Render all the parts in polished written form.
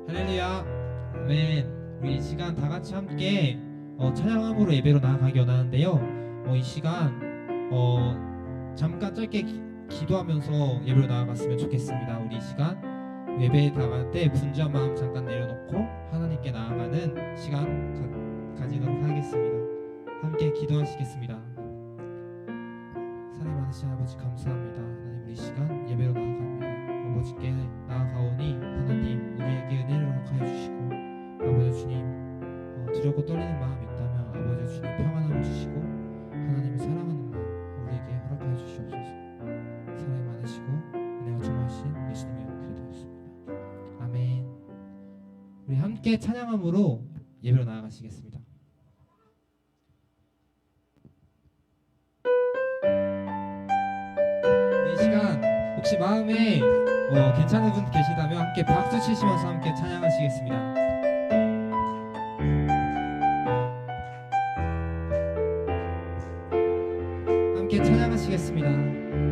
할렐루야. 아멘. 우리 이 시간 다 같이 함께 찬양함으로 예배로 나아가기 원하는데요. 이 시간 잠깐 짧게 기도하면서 예배로 나아갔으면 좋겠습니다. 우리 이 시간 예배에 나갈 때 분주한 마음 잠깐 내려놓고 하나님께 나아가는 시간 가지도록 하겠습니다. 함께 기도하시겠습니다. 사랑 많으신 아버지 감사합니다. 하나님 우리 이 시간 예배로 나아갑니다. 아버지께 나아가오니 하나님 우리에게 은혜를 허락하여 주시고 아버지 주님 두렵고 떨리는 마음이 있다면 아버지 주님 평안함을 주시고 하나님이 사랑하는 마음 우리에게 허락하여 주시옵소서. 사랑이 많으시고 은혜가 충만하신 예수님의 이름으로 기도드렸습니다. 아멘. 우리 함께 찬양함으로 예배로 나아가시겠습니다. 이 시간 혹시 마음에 괜찮은 분 계시다면 함께 박수 치시면서 함께 찬양하시겠습니다. 함께 찬양하시겠습니다.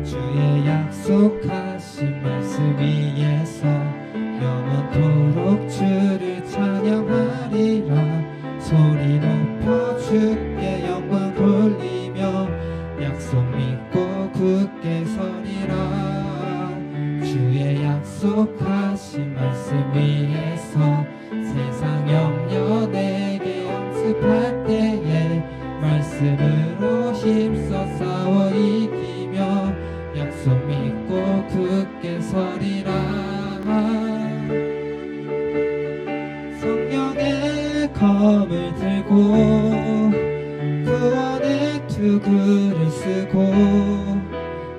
주의 약속하신 말씀 위에서 영원토록 주를 찬양하리라. 소리 높여 주께 영광 돌리며 약속 믿고 굳게 서리라. 주의 약속하신 말씀 위에서 세상 염려 내게 연습할 때에 말씀으로 힘써 싸워 이기며 약속 믿고 굳게 서리라. 성령의 검을 들고 구원의 투구를 쓰고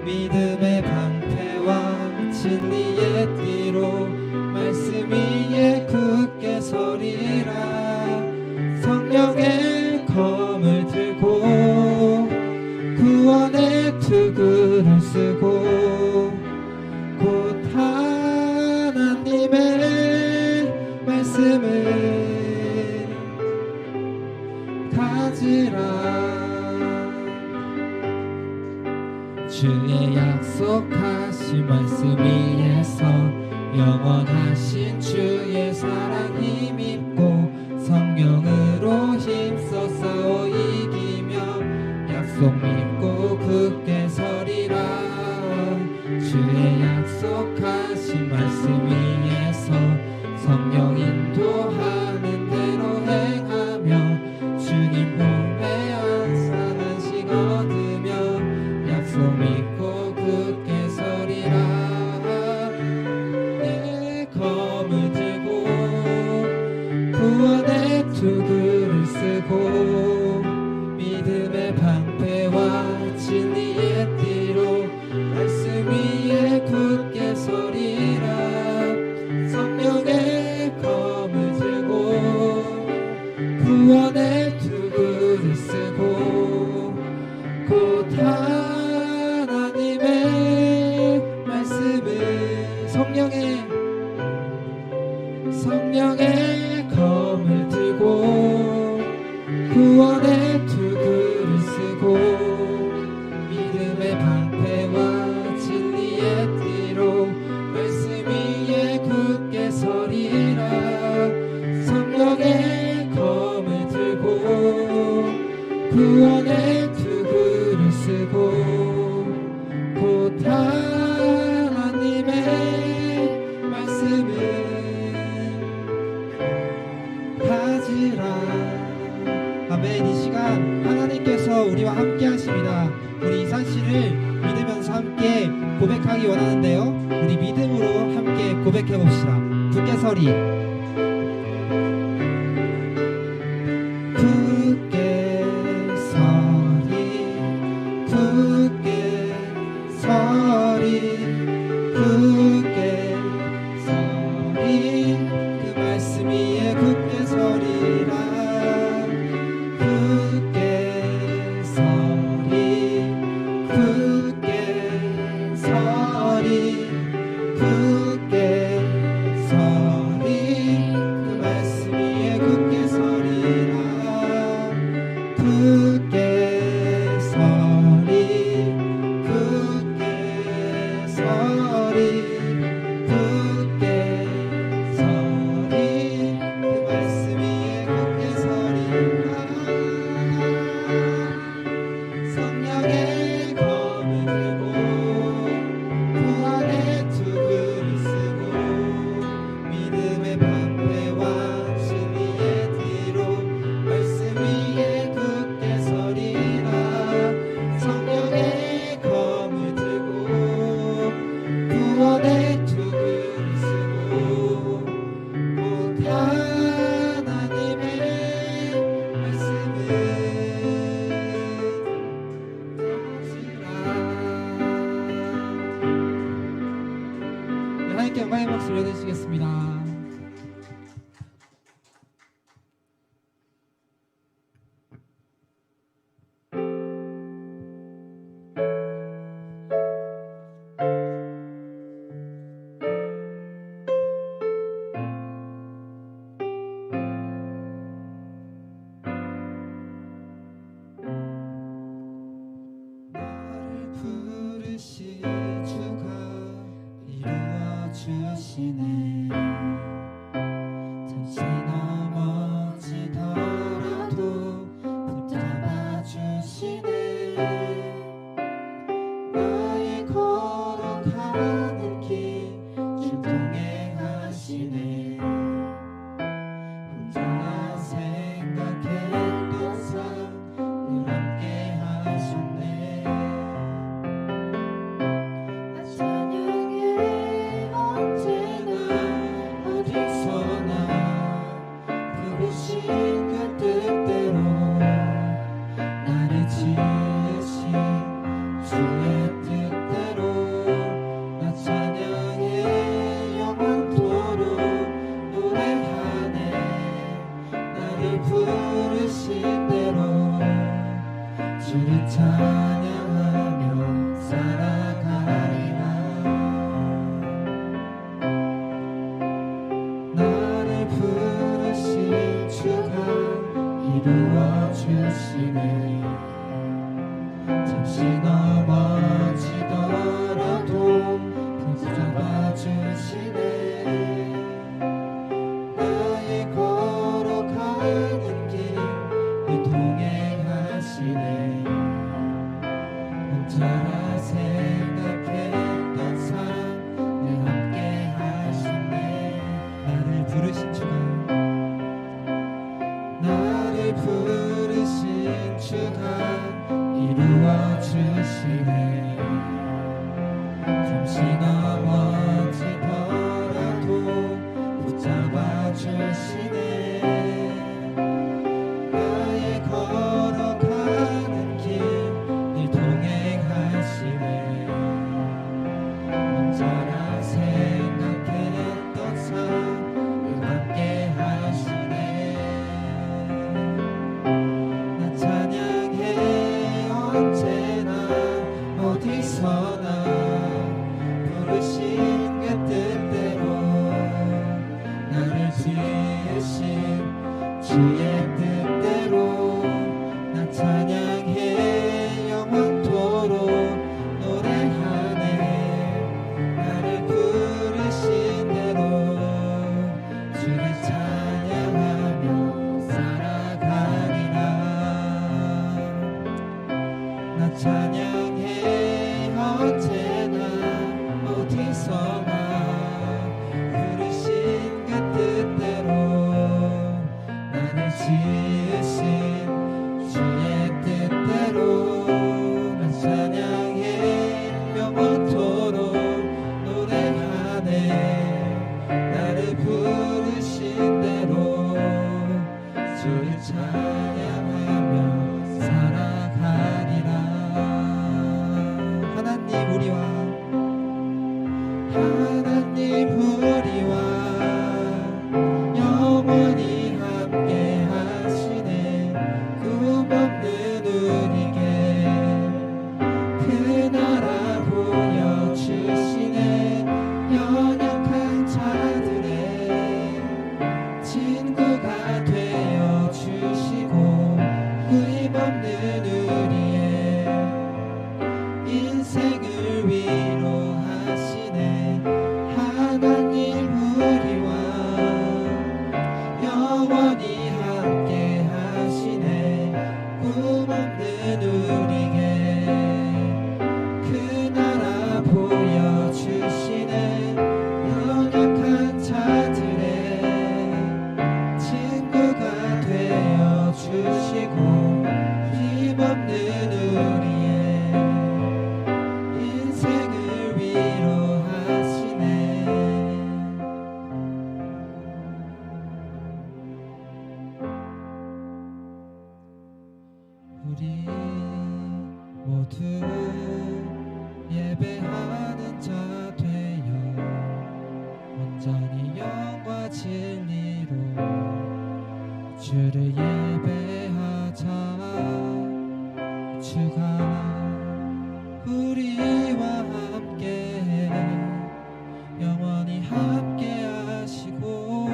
믿음의 방패와 진리의 띠로 말씀 위에 굳게 서리라. 성령의 검을 들고 구원의 투구를 쓰고 곧 하나님의 말씀을 가지라. 주의 약속하신 말씀 위에서 영원하신 주의 사랑 힘입고 성령으로 힘써 싸워 이기며 약속 믿고 굳게 서리라. 주의 약속하신 말씀 위에서 성령 인도하는 대로 행하며 주님 몸에 안산한식 얻으며 약속 믿고 굳게 서리라. 내 검을 들고 구원의 투구를 쓰고 믿음의 방패와 진리의 띠로 말씀 위에 굳게 서리라. 성령의 검을 들고 구원의 투구를 쓰고 곧 하나님의 말씀을 성령의 검을 들고 구원의 투구를 쓰고 믿음의 방패와 진리의 띠로 말씀 위에 굳게 서리라. 성령의 검을 들고 구원의 투구를 쓰고 곧 하나님의 말씀을 가지라. 아멘. 이 시간 하나님께서 우리와 함께 하십니다. 우리 이 사실을 믿으면서 함께 고백하기 원하는데요. 우리 믿음으로 함께 고백해 봅시다. 굳게 서리. 굳게 서리 굳게 서리 굳게 서리 그 말씀 위에 굳게 서리라. 굳게 서리 굳게 서리 굳게 서리 기도하겠습니다. 나를 부르시 주가 이루어 주시네. 잠시 넘어지더라도 붙잡아 주시네. 나의 걸어가는 길 주 동행하시네. 혼자 생각했던 삶 늘 함께 하셨네. 찬양해 언제나 어디서나 부르신 그 뜻대로 나를 지으신 주의 뜻대로 나 찬양해 영원토록 노래하네. 나를 부르신 대로 주를 찬양하며 살아가리라. 나를 부르신 주가 이루어 주시네. 잠시 넘어지더라도 붙잡아 주시네. 나의 걸어가는 길 동행하시네. 혼자라 생각했던 삶 늘 함께 하시네. 나를 부르신 주가 나를 부르신 주가 이루어 주시네. 잠시 넘어지더라도 붙잡아 주시네. 나의 걸어가는 길 늘 동행하시네. 혼자라 생각했던 삶 늘 함께 하시네. 나 찬양해 언제나 어디서나 부르신 그 뜻대로 나를 지으신 주의 뜻대로 나 찬양해 영원토록 노래하네. 나를 부르신 대로 주를 찬양하며 살아가리라. 나 찬양해 언제나 어디서나 부르신 그 뜻대로 나를 지으신 영과 진리로 주를 예배하자. 주가 우리와 함께 영원히 함께 하시고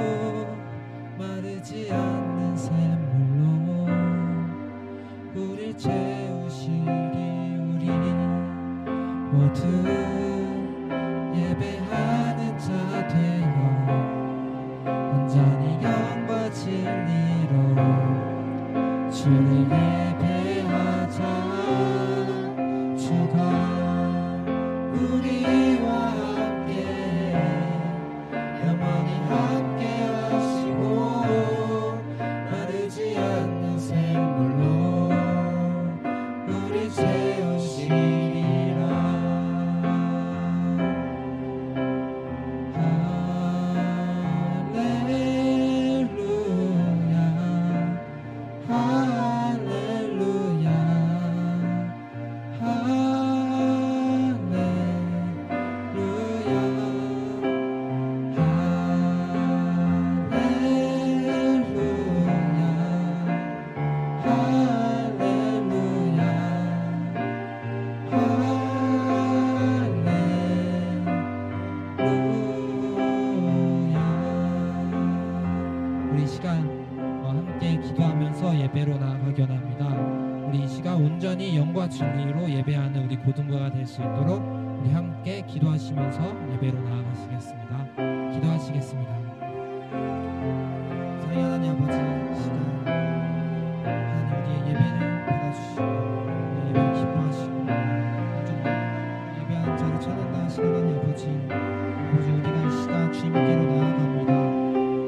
마르지 않는 샘물로 우릴 채우시리. 우리 모두 예배하는 자 되어 온전히 영과 진리로 주를 예배하자. 주가 우리와 함께 영원히 함께 하시고 마르지 않는 샘물로 우리 채우시리라. 할렐루야 할렐루야 우리 시간 함께 기도하면서 예배로 나아가기 원합니다. 우리 이 시간 온전히 영과 진리로 예배하는 우리 고등부가 될 수 있도록 우리 함께 기도하시면서 예배로 나아가시겠습니다. 기도하시겠습니다. 사랑의 하나님 아버지, 이 시간 하나님 우리의 예배를 받아주시고 우리의 예배를 기뻐하시고 온전히 예배한 자를 찬양다 하신 하나님 아버지, 우리가 이 시간 주님께로 나아갑니다.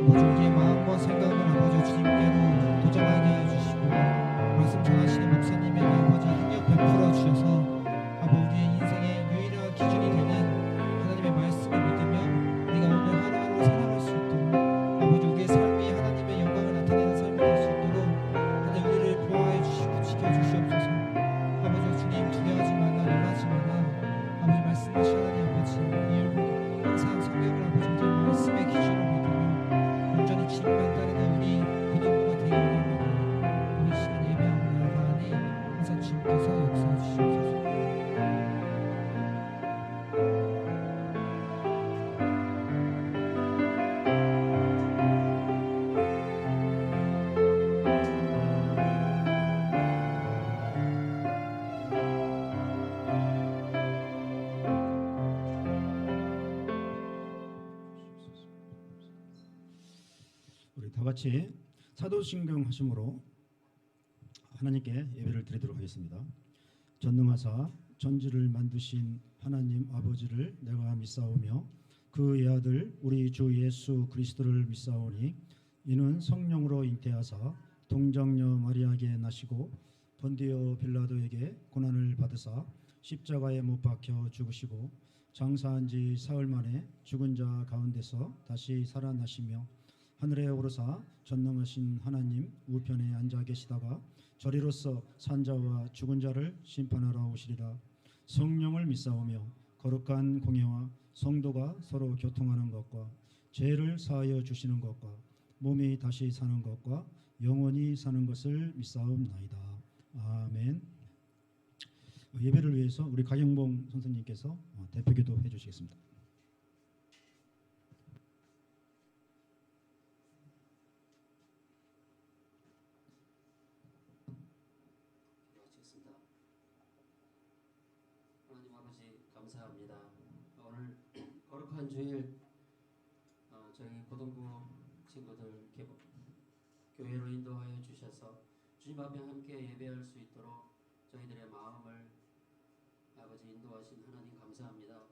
아버지 우리의 마음과 생각을 아버지 주님께로 도전하게 해주시고 말씀 전하시는 목사님에게 아버지 능력 베풀어 주셔서 아버지 우리의 인생의 유일한 기준이 되는 하나님의 말씀을 믿으며 우리가 오늘 하루하루 살아갈 수 있도록 아버지 우리의 삶이 하나님의 영광을 나타내는 삶이 될 수 있도록 하나님 우리를 보호해 주시고 지켜주시옵소서. 아버지 주님 두려워하지 말라 놀라지 말라 아버지 말씀하신 하나님 아버지 이율고 항상 성경을 아버지 우리의 말씀의 기준으로 믿으며 온전히 주님만 따르는 우리 고등부가 되기 원합니다. 우리 시간 예배하고 나아가니 항상 주님께서 역사해 주시옵소서. 우리 다 같이 사도신경 하심으로 하나님께 예배를 드리도록 하겠습니다. 전능하사 전지를 만드신 하나님 아버지를 내가 믿사오며 그 외아들 우리 주 예수 그리스도를 믿사오니 이는 성령으로 잉태하사 동정녀 마리아에게 나시고 본디오 빌라도에게 고난을 받으사 십자가에 못 박혀 죽으시고 장사한 지 사흘 만에 죽은 자 가운데서 다시 살아나시며 하늘에 오르사 전능하신 하나님 우편에 앉아 계시다가 저리로서 산자와 죽은 자를 심판하러 오시리라. 성령을 믿사오며 거룩한 공예와 성도가 서로 교통하는 것과 죄를 사하여 주시는 것과 몸이 다시 사는 것과 영원히 사는 것을 믿사옵나이다. 아멘. 예배를 위해서 우리 강영봉 선생님께서 대표기도 해주시겠습니다. 하나님 아버지 감사합니다. 오늘 거룩한 주일 저희 고등부 친구들 교회로 인도하여 주셔서 주님 앞에 함께 예배할 수 있도록 저희들의 마음을 아버지 인도하신 하나님 감사합니다.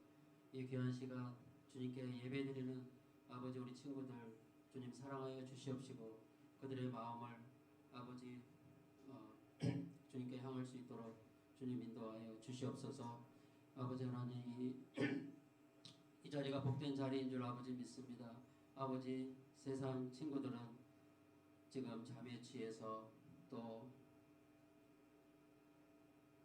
이 귀한 시간 주님께 예배드리는 아버지 우리 친구들 주님 사랑하여 주시옵시고 그들의 마음을 아버지 주님께 향할 수 있도록 주님 인도하여 주시옵소서. 아버지 하나님 이 자리가 복된 자리인 줄 아버지 믿습니다. 아버지 세상 친구들은 지금 잠에 취해서 또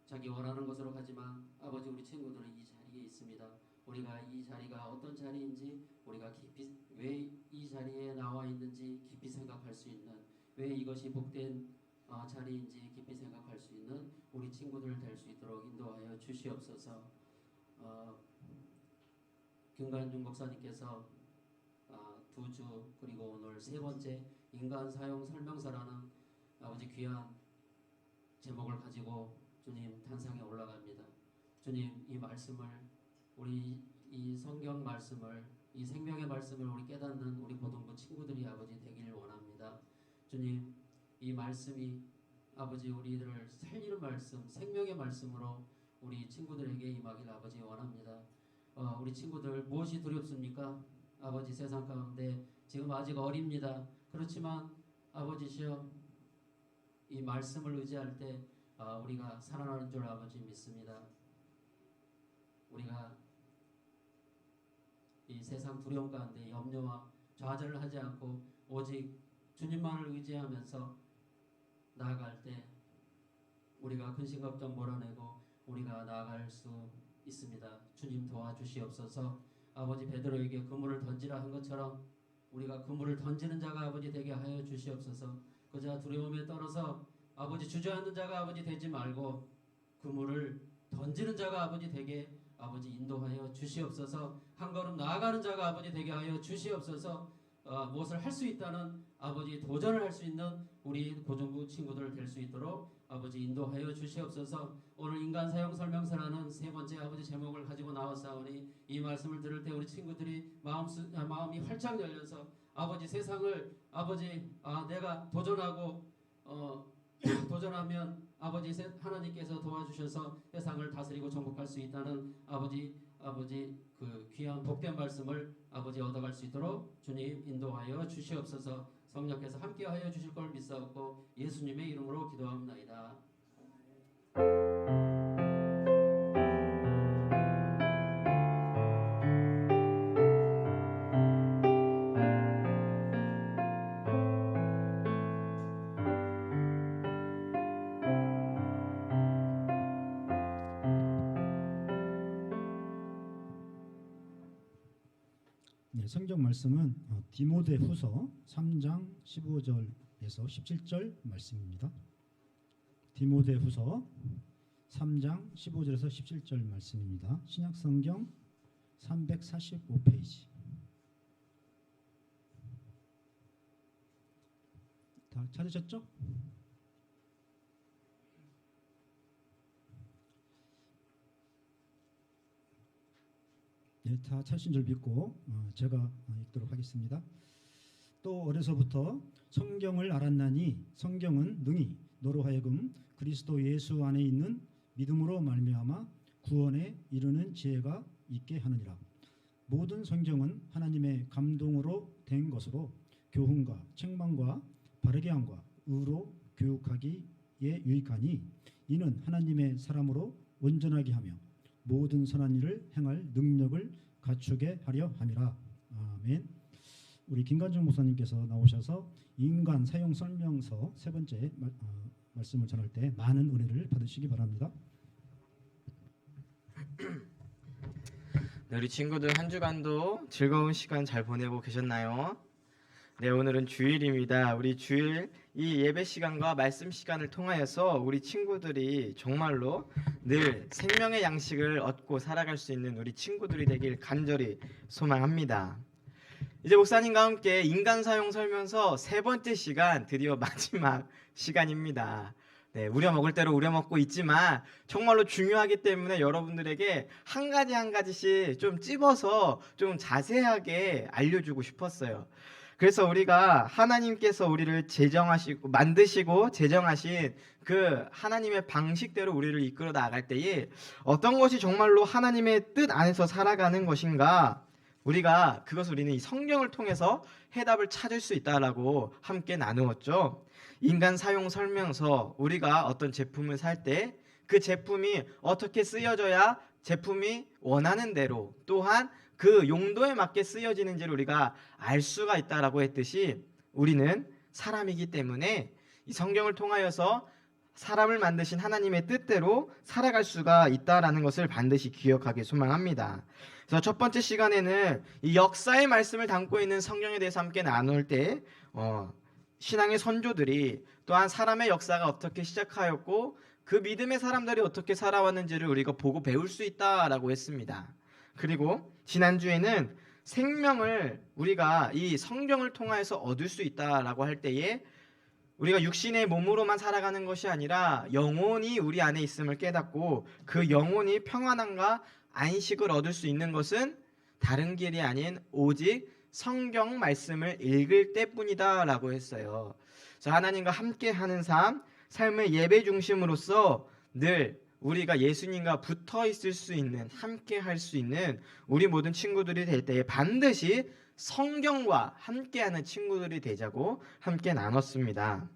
자기 원하는 곳으로 가지만 아버지 우리 친구들은 이 자리에 있습니다. 우리가 이 자리가 어떤 자리인지 우리가 깊이 왜 이 자리에 자리에 나와 있는지 깊이 생각할 수 있는, 왜 이것이 복된 자리인지 깊이 생각할 수 있는 우리 친구들 될 수 있도록 인도하여 주시옵소서. 김관중 목사님께서 2주 그리고 오늘 세 번째 인간 사용 설명서라는 아버지 귀한 제목을 가지고 주님 단상에 올라갑니다. 주님, 이 말씀을, 우리 이 성경 말씀을, 이 생명의 말씀을 우리 깨닫는 우리 고등부 친구들이 아버지 되기를 원합니다. 주님, 이 말씀이 아버지 우리들을 살리는 말씀, 생명의 말씀으로 우리 친구들에게 임하기를 아버지 원합니다. 우리 친구들 무엇이 두렵습니까? 아버지, 세상 가운데 지금 아직 어립니다. 그렇지만 아버지시여, 이 말씀을 의지할 때 우리가 살아나는 줄 아버지 믿습니다. 우리가 이 세상 두려움 가운데 염려와 좌절을 하지 않고 오직 주님만을 의지하면서 나아갈 때 우리가 근심 걱정 몰아내고 우리가 나아갈 수 있습니다. 주님 도와주시옵소서. 아버지, 베드로에게 그물을 던지라 한 것처럼 우리가 그물을 던지는 자가 아버지 되게 하여 주시옵소서. 그저 두려움에 떨어서 아버지 주저앉는 자가 아버지 되지 말고 그물을 던지는 자가 아버지 되게 아버지 인도하여 주시옵소서. 한 걸음 나아가는 자가 아버지 되게 하여 주시옵소서. 무엇을 할 수 있다는 아버지 도전을 할 수 있는 우리 고등부 친구들 될 수 있도록 아버지 인도하여 주시옵소서. 오늘 인간 사용 설명서라는 세 번째 아버지 제목을 가지고 나왔사오니 이 말씀을 들을 때 우리 친구들이 마음이 활짝 열려서 아버지 세상을 아버지 내가 도전하고 도전하면 아버지 하나님께서 도와주셔서 세상을 다스리고 정복할 수 있다는 아버지 그 귀한 복된 말씀을 아버지 얻어갈 수 있도록 주님 인도하여 주시옵소서. 성령께서 함께하여 주실 걸 믿사옵고 예수님의 이름으로 기도합나이다. 네, 성경 말씀은 디모데후서 3장 15절에서 17절 말씀입니다. 디모데후서 3장 15절에서 17절 말씀입니다. 신약성경 345페이지. 다 찾으셨죠? 네, 다 찾으신 줄 믿고 제가 읽도록 하겠습니다. 또 어려서부터 성경을 알았나니 성경은 능히 너로 하여금 그리스도 예수 안에 있는 믿음으로 말미암아 구원에 이르는 지혜가 있게 하느니라. 모든 성경은 하나님의 감동으로 된 것으로 교훈과 책망과 바르게 함과 의로 교육하기에 유익하니 이는 하나님의 사람으로 온전하게 하며 모든 선한 일을 행할 능력을 갖추게 하려 함이라. 아멘. 우리 김관중 목사님께서 나오셔서 인간 사용 설명서 세 번째 말씀을 전할 때 많은 은혜를 받으시기 바랍니다. 네, 우리 친구들 한 주간도 즐거운 시간 잘 보내고 계셨나요? 네, 오늘은 주일입니다. 우리 주일 이 예배 시간과 말씀 시간을 통하여서 우리 친구들이 정말로 늘 생명의 양식을 얻고 살아갈 수 있는 우리 친구들이 되길 간절히 소망합니다. 이제 목사님과 함께 인간 사용 설명서 세 번째 시간, 드디어 마지막 시간입니다. 네, 우려 먹을 대로 우려 먹고 있지만 정말로 중요하기 때문에 여러분들에게 한 가지 한 가지씩 좀 찝어서 좀 자세하게 알려주고 싶었어요. 그래서 우리가 하나님께서 우리를 만드시고 제정하신 그 하나님의 방식대로 우리를 이끌어 나갈 때에 어떤 것이 정말로 하나님의 뜻 안에서 살아가는 것인가, 우리는 이 성경을 통해서 해답을 찾을 수 있다라고 함께 나누었죠. 인간 사용 설명서, 우리가 어떤 제품을 살 때 그 제품이 어떻게 쓰여져야 제품이 원하는 대로 또한 그 용도에 맞게 쓰여지는지를 우리가 알 수가 있다라고 했듯이 우리는 사람이기 때문에 이 성경을 통하여서 사람을 만드신 하나님의 뜻대로 살아갈 수가 있다라는 것을 반드시 기억하길 소망합니다. 그래서 첫 번째 시간에는 이 역사의 말씀을 담고 있는 성경에 대해서 함께 나눌 때 신앙의 선조들이 또한 사람의 역사가 어떻게 시작하였고 그 믿음의 사람들이 어떻게 살아왔는지를 우리가 보고 배울 수 있다라고 했습니다. 그리고 지난주에는 생명을 우리가 이 성경을 통해서 얻을 수 있다라고 할 때에 우리가 육신의 몸으로만 살아가는 것이 아니라 영혼이 우리 안에 있음을 깨닫고 그 영혼이 평안함과 안식을 얻을 수 있는 것은 다른 길이 아닌 오직 성경 말씀을 읽을 때뿐이다라고 했어요. 그래서 하나님과 함께하는 삶의 예배 중심으로서 늘 우리가 예수님과 붙어 있을 수 있는, 함께 할 수 있는 우리 모든 친구들이 될 때에 반드시 성경과 함께하는 친구들이 되자고 함께 나눴습니다.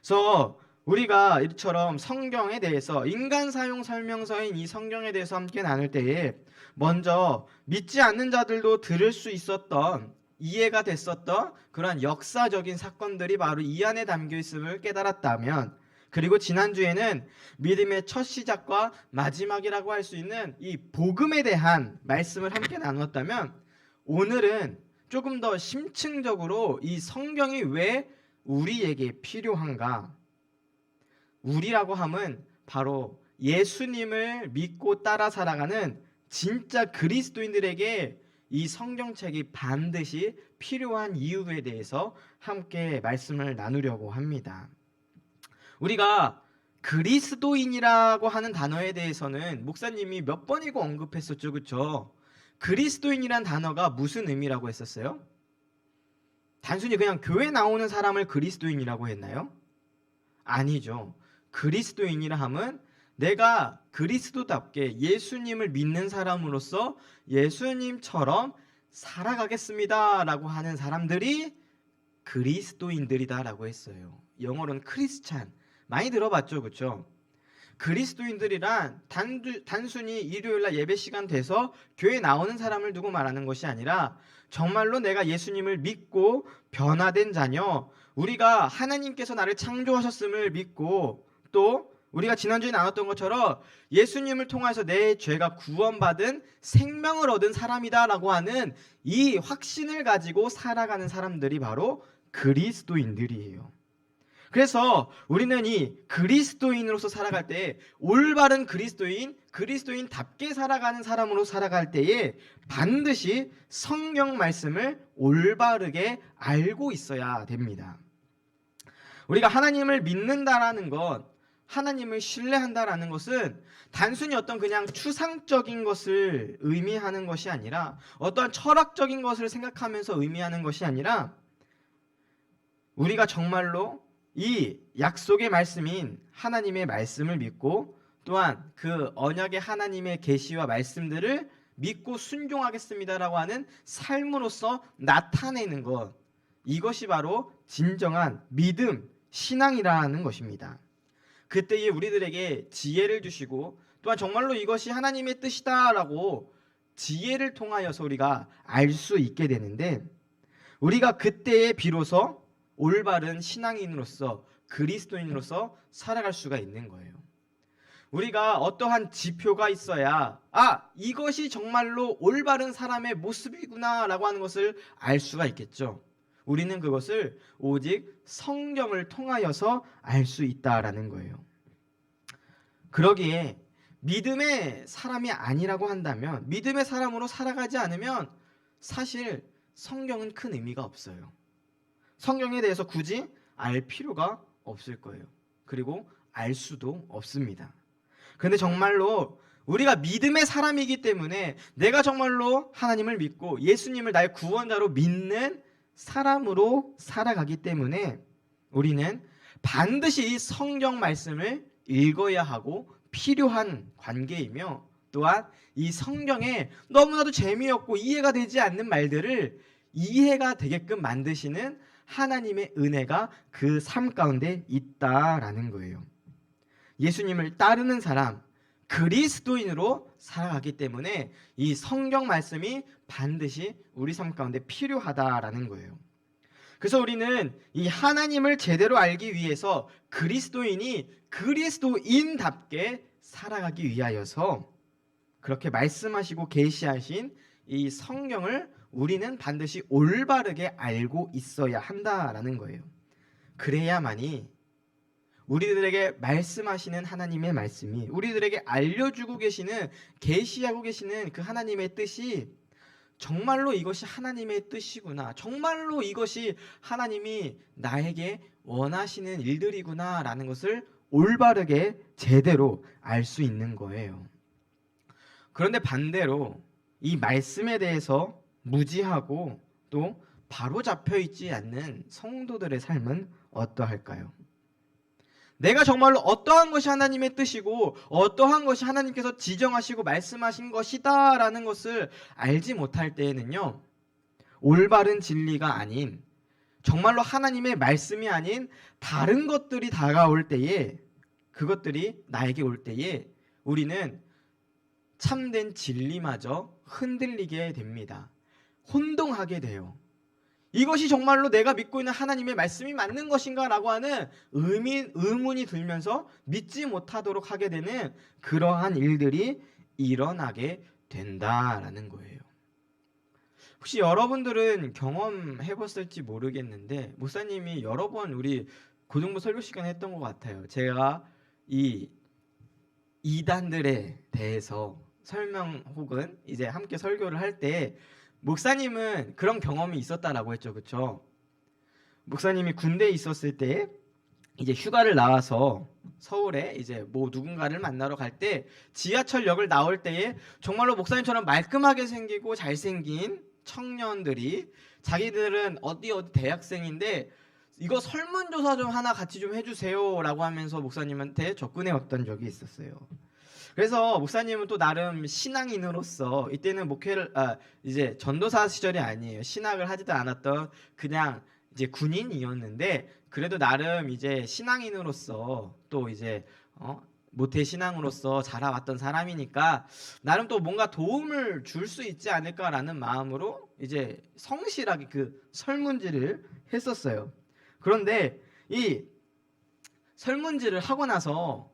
그래서 우리가 이처럼 성경에 대해서 인간 사용 설명서인 이 성경에 대해서 함께 나눌 때에 먼저 믿지 않는 자들도 들을 수 있었던, 이해가 됐었던 그러한 역사적인 사건들이 바로 이 안에 담겨 있음을 깨달았다면, 그리고 지난주에는 믿음의 첫 시작과 마지막이라고 할 수 있는 이 복음에 대한 말씀을 함께 나누었다면, 오늘은 조금 더 심층적으로 이 성경이 왜 우리에게 필요한가? 우리라고 함은 바로 예수님을 믿고 따라 살아가는 진짜 그리스도인들에게 이 성경책이 반드시 필요한 이유에 대해서 함께 말씀을 나누려고 합니다. 우리가 그리스도인이라고 하는 단어에 대해서는 목사님이 몇 번이고 언급했었죠, 그렇죠? 그리스도인이란 단어가 무슨 의미라고 했었어요? 단순히 그냥 교회 나오는 사람을 그리스도인이라고 했나요? 아니죠. 그리스도인이라 함은 내가 그리스도답게 예수님을 믿는 사람으로서 예수님처럼 살아가겠습니다 라고 하는 사람들이 그리스도인들이다라고 했어요. 영어로는 크리스찬, 많이 들어봤죠, 그렇죠? 그리스도인들이란 단순히 일요일날 예배 시간 돼서 교회 나오는 사람을 두고 말하는 것이 아니라 정말로 내가 예수님을 믿고 변화된 자녀, 우리가 하나님께서 나를 창조하셨음을 믿고, 또 우리가 지난주에 나눴던 것처럼 예수님을 통해서 내 죄가 구원받은 생명을 얻은 사람이다라고 하는 이 확신을 가지고 살아가는 사람들이 바로 그리스도인들이에요. 그래서 우리는 이 그리스도인으로서 살아갈 때 올바른 그리스도인답게 살아가는 사람으로 살아갈 때에 반드시 성경 말씀을 올바르게 알고 있어야 됩니다. 우리가 하나님을 믿는다라는 것, 하나님을 신뢰한다라는 것은 단순히 어떤 그냥 추상적인 것을 의미하는 것이 아니라, 어떠한 철학적인 것을 생각하면서 의미하는 것이 아니라, 우리가 정말로 이 약속의 말씀인 하나님의 말씀을 믿고 또한 그 언약의 하나님의 계시와 말씀들을 믿고 순종하겠습니다라고 하는 삶으로서 나타내는 것, 이것이 바로 진정한 믿음, 신앙이라는 것입니다. 그때에 우리들에게 지혜를 주시고 또한 정말로 이것이 하나님의 뜻이다라고 지혜를 통하여서 우리가 알 수 있게 되는데, 우리가 그때에 비로소 올바른 신앙인으로서 그리스도인으로서 살아갈 수가 있는 거예요. 우리가 어떠한 지표가 있어야 이것이 정말로 올바른 사람의 모습이구나 라고 하는 것을 알 수가 있겠죠. 우리는 그것을 오직 성경을 통하여서 알 수 있다라는 거예요. 그러기에 믿음의 사람이 아니라고 한다면, 믿음의 사람으로 살아가지 않으면 사실 성경은 큰 의미가 없어요. 성경에 대해서 굳이 알 필요가 없을 거예요. 그리고 알 수도 없습니다. 그런데 정말로 우리가 믿음의 사람이기 때문에, 내가 정말로 하나님을 믿고 예수님을 나의 구원자로 믿는 사람으로 살아가기 때문에 우리는 반드시 이 성경 말씀을 읽어야 하고 필요한 관계이며, 또한 이 성경에 너무나도 재미없고 이해가 되지 않는 말들을 이해가 되게끔 만드시는 하나님의 은혜가 그 삶 가운데 있다라는 거예요. 예수님을 따르는 사람, 그리스도인으로 살아가기 때문에 이 성경 말씀이 반드시 우리 삶 가운데 필요하다라는 거예요. 그래서 우리는 이 하나님을 제대로 알기 위해서 그리스도인이 그리스도인답게 살아가기 위하여서 그렇게 말씀하시고 계시하신 이 성경을 우리는 반드시 올바르게 알고 있어야 한다라는 거예요. 그래야만이 우리들에게 말씀하시는 하나님의 말씀이, 우리들에게 알려주고 계시는, 계시하고 계시는 그 하나님의 뜻이 정말로 이것이 하나님의 뜻이구나, 정말로 이것이 하나님이 나에게 원하시는 일들이구나 라는 것을 올바르게 제대로 알 수 있는 거예요. 그런데 반대로 이 말씀에 대해서 무지하고 또 바로 잡혀 있지 않는 성도들의 삶은 어떠할까요? 내가 정말로 어떠한 것이 하나님의 뜻이고 어떠한 것이 하나님께서 지정하시고 말씀하신 것이다 라는 것을 알지 못할 때에는요, 올바른 진리가 아닌, 정말로 하나님의 말씀이 아닌 다른 것들이 다가올 때에, 그것들이 나에게 올 때에 우리는 참된 진리마저 흔들리게 됩니다. 혼동하게 돼요. 이것이 정말로 내가 믿고 있는 하나님의 말씀이 맞는 것인가 라고 하는 의문이 들면서 믿지 못하도록 하게 되는 그러한 일들이 일어나게 된다라는 거예요. 혹시 여러분들은 경험해 봤을지 모르겠는데, 목사님이 여러 번 우리 고등부 설교 시간에 했던 것 같아요. 제가 이 이단들에 대해서 설명 혹은 이제 함께 설교를 할 때 목사님은 그런 경험이 있었다라고 했죠. 그렇죠? 목사님이 군대에 있었을 때 이제 휴가를 나와서 서울에 이제 뭐 누군가를 만나러 갈 때 지하철역을 나올 때에 정말로 목사님처럼 말끔하게 생기고 잘생긴 청년들이, 자기들은 어디 대학생인데 이거 설문조사 좀 하나 같이 좀 해주세요 라고 하면서 목사님한테 접근해 왔던 적이 있었어요. 그래서 목사님은 또 나름 신앙인으로서, 이때는 이제 전도사 시절이 아니에요. 신학을 하지도 않았던 그냥 이제 군인이었는데, 그래도 나름 이제 신앙인으로서 또 이제 모태 신앙으로서 자라왔던 사람이니까 나름 또 뭔가 도움을 줄 수 있지 않을까라는 마음으로 이제 성실하게 그 설문지를 했었어요. 그런데 이 설문지를 하고 나서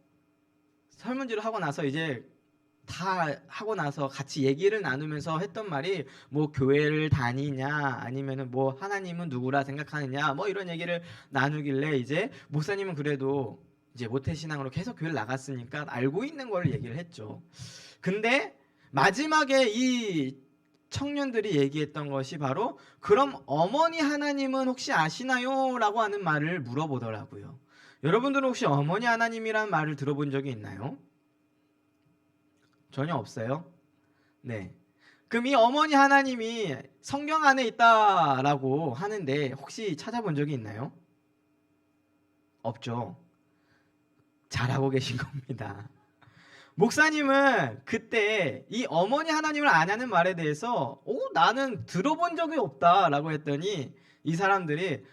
이제 다 하고 나서 같이 얘기를 나누면서 했던 말이 뭐 교회를 다니냐 아니면은 뭐 하나님은 누구라 생각하느냐 뭐 이런 얘기를 나누길래, 이제 목사님은 그래도 이제 모태신앙으로 계속 교회를 나갔으니까 알고 있는 걸 얘기를 했죠. 근데 마지막에 이 청년들이 얘기했던 것이 바로, 그럼 어머니 하나님은 혹시 아시나요? 라고 하는 말을 물어보더라고요. 여러분들은 혹시 어머니 하나님이라는 말을 들어본 적이 있나요? 전혀 없어요? 네. 그럼 이 어머니 하나님이 성경 안에 있다라고 하는데 혹시 찾아본 적이 있나요? 없죠. 잘하고 계신 겁니다. 목사님은 그때 이 어머니 하나님을 아냐는 말에 대해서 나는 들어본 적이 없다라고 했더니 이 사람들이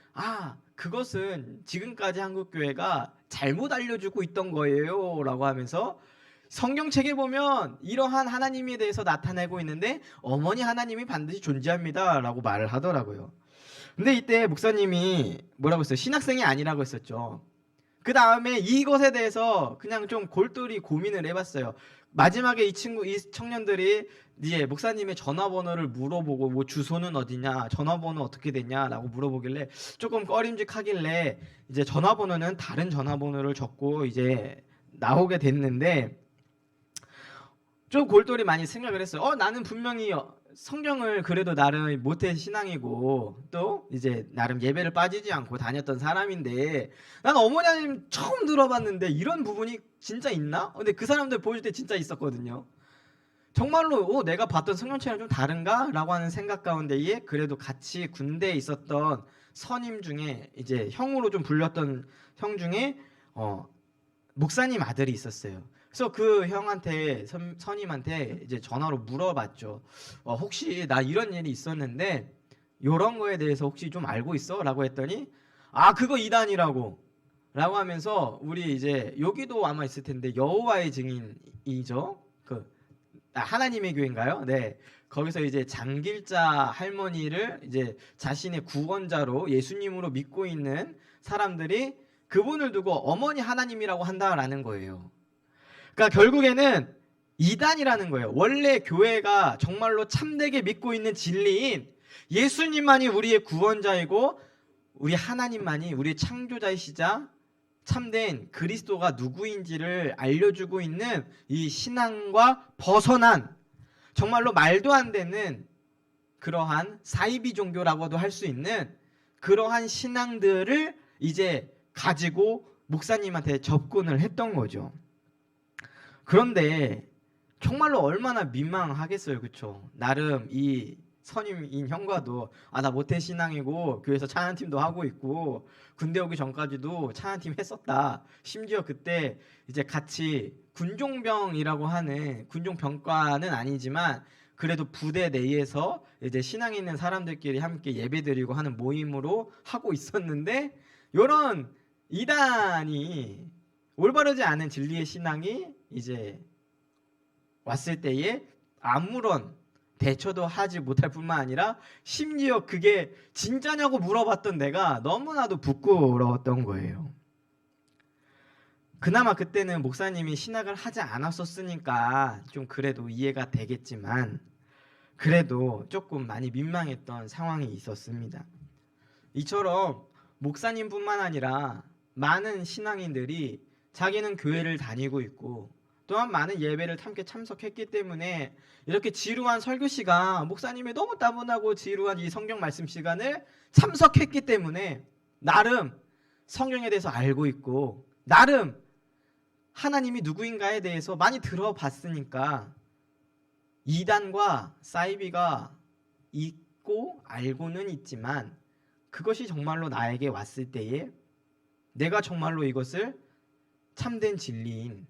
그것은 지금까지 한국교회가 잘못 알려주고 있던 거예요 라고 하면서, 성경책에 보면 이러한 하나님에 대해서 나타내고 있는데 어머니 하나님이 반드시 존재합니다 라고 말을 하더라고요. 근데 이때 목사님이 뭐라고 했어요? 신학생이 아니라고 했었죠. 그 다음에 이것에 대해서 그냥 좀 골똘히 고민을 해봤어요. 마지막에 이 청년들이 이제 목사님의 전화번호를 물어보고, 뭐 주소는 어디냐, 전화번호 어떻게 되냐라고 물어보길래 조금 꺼림직하길래 이제 전화번호는 다른 전화번호를 적고 이제 나오게 됐는데, 좀 골똘히 많이 생각을 했어요. 나는 분명히 성경을 그래도 나름 모태 신앙이고 또 이제 나름 예배를 빠지지 않고 다녔던 사람인데, 난 어머니 하나님 처음 들어봤는데 이런 부분이 진짜 있나? 근데 그 사람들 보여줄 때 진짜 있었거든요. 정말로 내가 봤던 성경책이랑 좀 다른가? 라고 하는 생각 가운데에 그래도 같이 군대에 있었던 선임 중에 이제 형으로 좀 불렸던 형 중에 목사님 아들이 있었어요. 그래서 그 형한테 선임한테 이제 전화로 물어봤죠. 혹시 나 이런 일이 있었는데 이런 거에 대해서 혹시 좀 알고 있어? 라고 했더니 그거 이단이라고 라고 하면서, 우리 이제 여기도 아마 있을 텐데 여호와의 증인이죠. 하나님의 교회인가요? 네. 거기서 이제 장길자 할머니를 이제 자신의 구원자로 예수님으로 믿고 있는 사람들이 그분을 두고 어머니 하나님이라고 한다라는 거예요. 그러니까 결국에는 이단이라는 거예요. 원래 교회가 정말로 참되게 믿고 있는 진리인 예수님만이 우리의 구원자이고 우리 하나님만이 우리의 창조자이시자 참된 그리스도가 누구인지를 알려주고 있는 이 신앙과 벗어난 정말로 말도 안 되는 그러한 사이비 종교라고도 할 수 있는 그러한 신앙들을 이제 가지고 목사님한테 접근을 했던 거죠. 그런데 정말로 얼마나 민망하겠어요, 그렇죠? 나름 이 선임인 형과도 나 모태 신앙이고 교회에서 찬양팀도 하고 있고 군대 오기 전까지도 찬양팀 했었다. 심지어 그때 이제 같이 군종병이라고 하는 군종병과는 아니지만 그래도 부대 내에서 이제 신앙 있는 사람들끼리 함께 예배드리고 하는 모임으로 하고 있었는데 이런 이단이 올바르지 않은 진리의 신앙이 이제 왔을 때에 아무런 대처도 하지 못할 뿐만 아니라 심지어 그게 진짜냐고 물어봤던 내가 너무나도 부끄러웠던 거예요. 그나마 그때는 목사님이 신학을 하지 않았었으니까 좀 그래도 이해가 되겠지만 그래도 조금 많이 민망했던 상황이 있었습니다. 이처럼 목사님뿐만 아니라 많은 신앙인들이 자기는 교회를 다니고 있고 또한 많은 예배를 함께 참석했기 때문에 이렇게 지루한 설교 시간, 목사님이 너무 따분하고 지루한 이 성경 말씀 시간을 참석했기 때문에 나름 성경에 대해서 알고 있고 나름 하나님이 누구인가에 대해서 많이 들어봤으니까 이단과 사이비가 있고 알고는 있지만 그것이 정말로 나에게 왔을 때에 내가 정말로 이것을 참된 진리인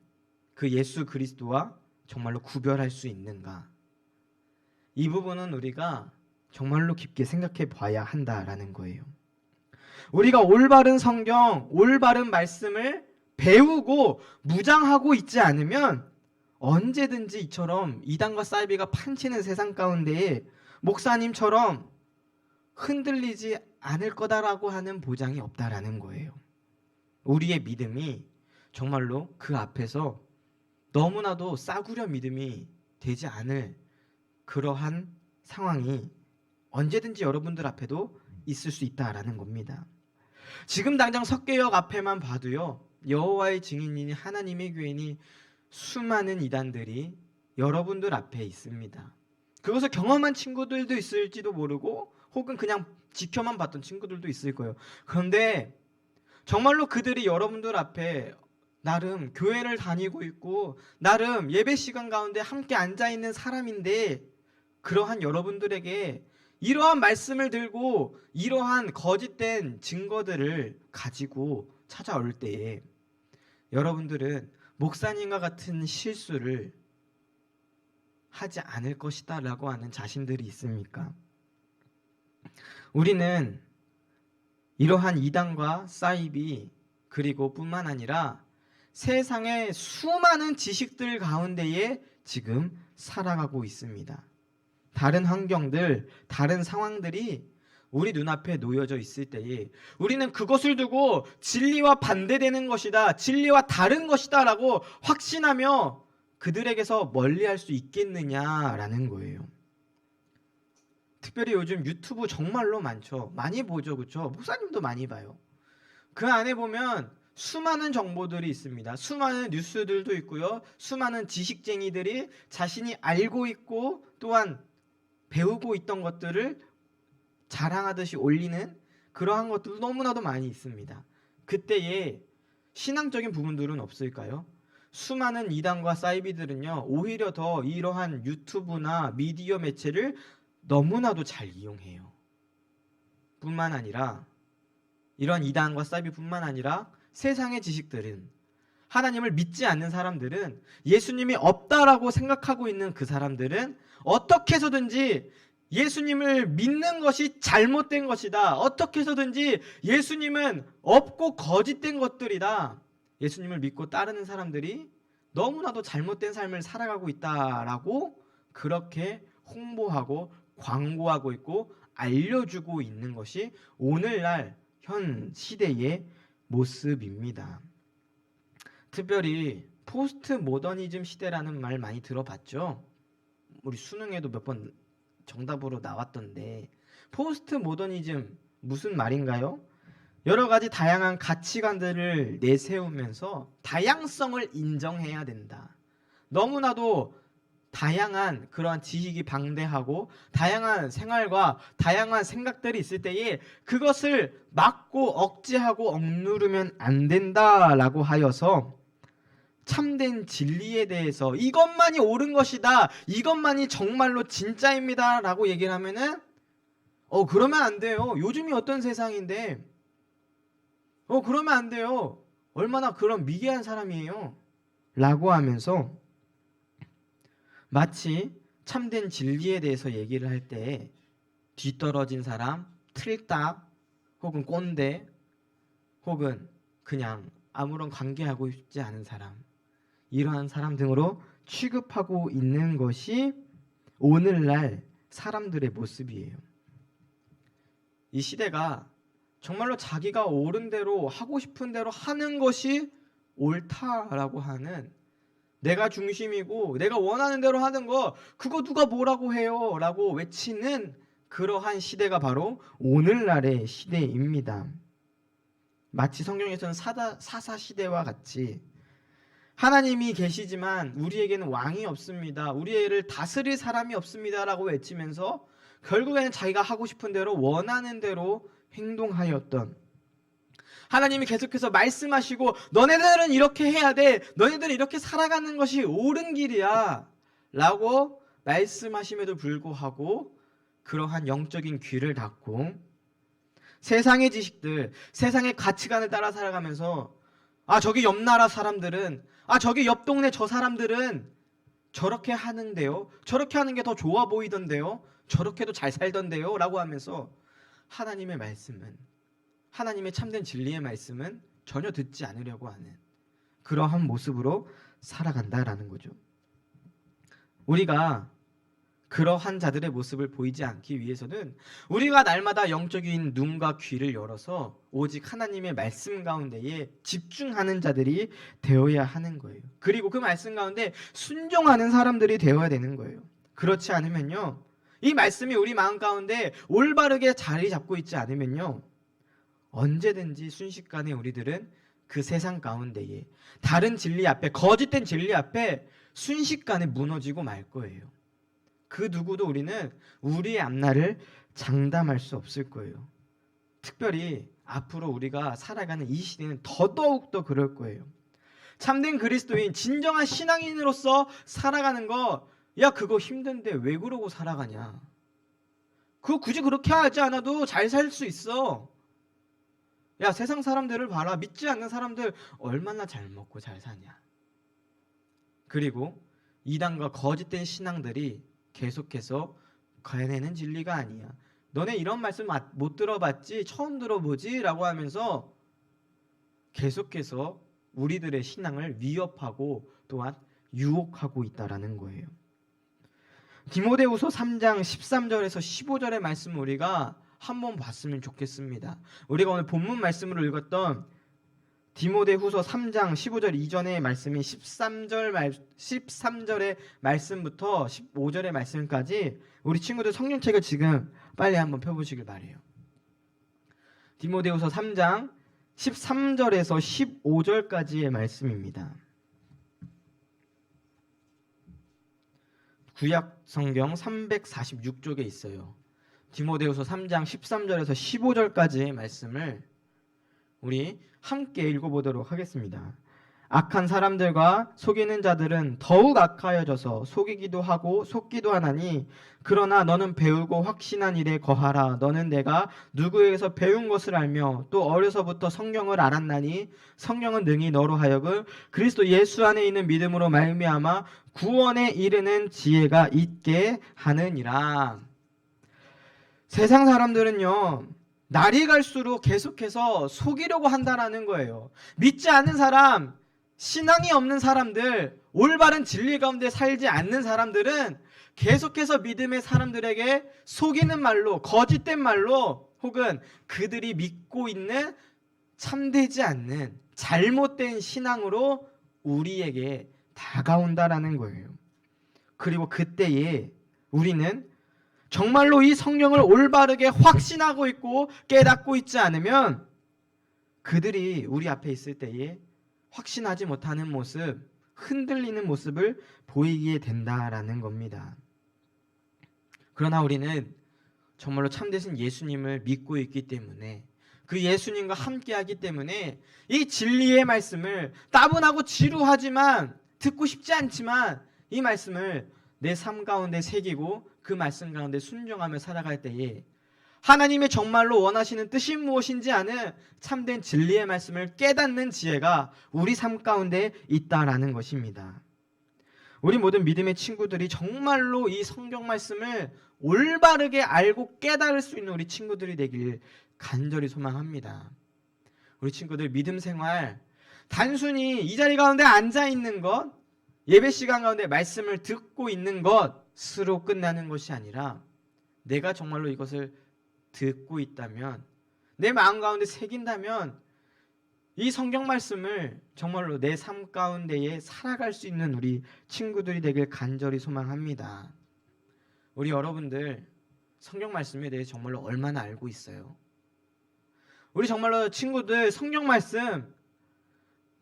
그 예수 그리스도와 정말로 구별할 수 있는가? 이 부분은 우리가 정말로 깊게 생각해 봐야 한다라는 거예요. 우리가 올바른 성경, 올바른 말씀을 배우고 무장하고 있지 않으면 언제든지 이처럼 이단과 사이비가 판치는 세상 가운데에 목사님처럼 흔들리지 않을 거다라고 하는 보장이 없다라는 거예요. 우리의 믿음이 정말로 그 앞에서 너무나도 싸구려 믿음이 되지 않을 그러한 상황이 언제든지 여러분들 앞에도 있을 수 있다라는 겁니다. 지금 당장 석계역 앞에만 봐도요, 여호와의 증인이니 하나님의 교회니 수많은 이단들이 여러분들 앞에 있습니다. 그것을 경험한 친구들도 있을지도 모르고 혹은 그냥 지켜만 봤던 친구들도 있을 거예요. 그런데 정말로 그들이 여러분들 앞에 나름 교회를 다니고 있고 나름 예배 시간 가운데 함께 앉아있는 사람인데 그러한 여러분들에게 이러한 말씀을 들고 이러한 거짓된 증거들을 가지고 찾아올 때에 여러분들은 목사님과 같은 실수를 하지 않을 것이다 라고 하는 자신들이 있습니까? 우리는 이러한 이단과 사이비 그리고 뿐만 아니라 세상의 수많은 지식들 가운데에 지금 살아가고 있습니다. 다른 환경들, 다른 상황들이 우리 눈앞에 놓여져 있을 때에 우리는 그것을 두고 진리와 반대되는 것이다, 진리와 다른 것이다 라고 확신하며 그들에게서 멀리할 수 있겠느냐라는 거예요. 특별히 요즘 유튜브 정말로 많죠. 많이 보죠, 그렇죠? 목사님도 많이 봐요. 그 안에 보면 수많은 정보들이 있습니다. 수많은 뉴스들도 있고요. 수많은 지식쟁이들이 자신이 알고 있고 또한 배우고 있던 것들을 자랑하듯이 올리는 그러한 것들도 너무나도 많이 있습니다. 그때에 신앙적인 부분들은 없을까요? 수많은 이단과 사이비들은요, 오히려 더 이러한 유튜브나 미디어 매체를 너무나도 잘 이용해요. 뿐만 아니라 이런 이단과 사이비뿐만 아니라 세상의 지식들은 하나님을 믿지 않는 사람들은 예수님이 없다라고 생각하고 있는 그 사람들은 어떻게 해서든지 예수님을 믿는 것이 잘못된 것이다. 어떻게 해서든지 예수님은 없고 거짓된 것들이다. 예수님을 믿고 따르는 사람들이 너무나도 잘못된 삶을 살아가고 있다라고 그렇게 홍보하고 광고하고 있고 알려주고 있는 것이 오늘날 현 시대의 모습입니다. 특별히 포스트 모더니즘 시대라는 말 많이 들어봤죠? 우리 수능에도 몇 번 정답으로 나왔던데, 포스트 모더니즘 무슨 말인가요? 여러 가지 다양한 가치관들을 내세우면서 다양성을 인정해야 된다. 너무나도 다양한 그러한 지식이 방대하고 다양한 생활과 다양한 생각들이 있을 때에 그것을 막고 억제하고 억누르면 안 된다라고 하여서 참된 진리에 대해서 이것만이 옳은 것이다, 이것만이 정말로 진짜입니다 라고 얘기를 하면은 그러면 안 돼요. 요즘이 어떤 세상인데 그러면 안 돼요. 얼마나 그런 미개한 사람이에요 라고 하면서 마치 참된 진리에 대해서 얘기를 할 때 뒤떨어진 사람, 틀딱, 혹은 꼰대, 혹은 그냥 아무런 관계하고 싶지 않은 사람, 이러한 사람 등으로 취급하고 있는 것이 오늘날 사람들의 모습이에요. 이 시대가 정말로 자기가 옳은 대로 하고 싶은 대로 하는 것이 옳다라고 하는, 내가 중심이고 내가 원하는 대로 하는 거 그거 누가 뭐라고 해요 라고 외치는 그러한 시대가 바로 오늘날의 시대입니다. 마치 성경에서는 사사시대와 같이 하나님이 계시지만 우리에게는 왕이 없습니다, 우리를 다스릴 사람이 없습니다 라고 외치면서 결국에는 자기가 하고 싶은 대로 원하는 대로 행동하였던, 하나님이 계속해서 말씀하시고 너네들은 이렇게 해야 돼, 너네들은 이렇게 살아가는 것이 옳은 길이야 라고 말씀하심에도 불구하고 그러한 영적인 귀를 닫고 세상의 지식들, 세상의 가치관을 따라 살아가면서 저기 옆 나라 사람들은, 저기 옆 동네 저 사람들은 저렇게 하는데요, 저렇게 하는 게 더 좋아 보이던데요, 저렇게도 잘 살던데요 라고 하면서 하나님의 말씀은, 하나님의 참된 진리의 말씀은 전혀 듣지 않으려고 하는 그러한 모습으로 살아간다라는 거죠. 우리가 그러한 자들의 모습을 보이지 않기 위해서는 우리가 날마다 영적인 눈과 귀를 열어서 오직 하나님의 말씀 가운데에 집중하는 자들이 되어야 하는 거예요. 그리고 그 말씀 가운데 순종하는 사람들이 되어야 되는 거예요. 그렇지 않으면요, 이 말씀이 우리 마음 가운데 올바르게 자리 잡고 있지 않으면요, 언제든지 순식간에 우리들은 그 세상 가운데에 다른 진리 앞에, 거짓된 진리 앞에 순식간에 무너지고 말 거예요. 그 누구도 우리는 우리의 앞날을 장담할 수 없을 거예요. 특별히 앞으로 우리가 살아가는 이 시대는 더더욱 그럴 거예요. 참된 그리스도인, 진정한 신앙인으로서 살아가는 거, 그거 힘든데 왜 그러고 살아가냐, 그거 굳이 그렇게 하지 않아도 잘 살 수 있어, 세상 사람들을 봐라, 믿지 않는 사람들 얼마나 잘 먹고 잘 사냐. 그리고 이단과 거짓된 신앙들이 계속해서 걔네는 진리가 아니야, 너네 이런 말씀 못 들어봤지, 처음 들어보지 라고 하면서 계속해서 우리들의 신앙을 위협하고 또한 유혹하고 있다라는 거예요. 디모데후서 3장 13절에서 15절의 말씀을 우리가 한번 봤으면 좋겠습니다. 우리가 오늘 본문 말씀으로 읽었던 디모데후서 3장 15절 이전의 말씀인 13절의 말씀부터 15절의 말씀까지 우리 친구들 성경책을 지금 빨리 한번 펴보시길 바래요. 디모데후서 3장 13절에서 15절까지의 말씀입니다. 구약 성경 346쪽에 있어요. 디모데후서 3장 13절에서 15절까지의 말씀을 우리 함께 읽어보도록 하겠습니다. 악한 사람들과 속이는 자들은 더욱 악하여져서 속이기도 하고 속기도 하나니, 그러나 너는 배우고 확신한 일에 거하라. 너는 내가 누구에게서 배운 것을 알며 또 어려서부터 성경을 알았나니, 성경은 능히 너로 하여금 그리스도 예수 안에 있는 믿음으로 말미암아 구원에 이르는 지혜가 있게 하느니라. 세상 사람들은요, 날이 갈수록 계속해서 속이려고 한다라는 거예요. 믿지 않는 사람, 신앙이 없는 사람들, 올바른 진리 가운데 살지 않는 사람들은 계속해서 믿음의 사람들에게 속이는 말로, 거짓된 말로, 혹은 그들이 믿고 있는 참되지 않는 잘못된 신앙으로 우리에게 다가온다라는 거예요. 그리고 그때에 우리는 정말로 이 성경을 올바르게 확신하고 있고 깨닫고 있지 않으면 그들이 우리 앞에 있을 때에 확신하지 못하는 모습, 흔들리는 모습을 보이게 된다라는 겁니다. 그러나 우리는 정말로 참되신 예수님을 믿고 있기 때문에, 그 예수님과 함께하기 때문에 이 진리의 말씀을, 따분하고 지루하지만 듣고 싶지 않지만 이 말씀을 내 삶 가운데 새기고 그 말씀 가운데 순종하며 살아갈 때에 하나님의 정말로 원하시는 뜻이 무엇인지 아는 참된 진리의 말씀을 깨닫는 지혜가 우리 삶 가운데 있다라는 것입니다. 우리 모든 믿음의 친구들이 정말로 이 성경 말씀을 올바르게 알고 깨달을 수 있는 우리 친구들이 되길 간절히 소망합니다. 우리 친구들 믿음 생활, 단순히 이 자리 가운데 앉아 있는 것, 예배 시간 가운데 말씀을 듣고 있는 것으로 끝나는 것이 아니라, 내가 정말로 이것을 듣고 있다면, 내 마음 가운데 새긴다면 이 성경 말씀을 정말로 내 삶 가운데에 살아갈 수 있는 우리 친구들이 되길 간절히 소망합니다. 우리 여러분들 성경 말씀에 대해 정말로 얼마나 알고 있어요? 우리 정말로 친구들 성경 말씀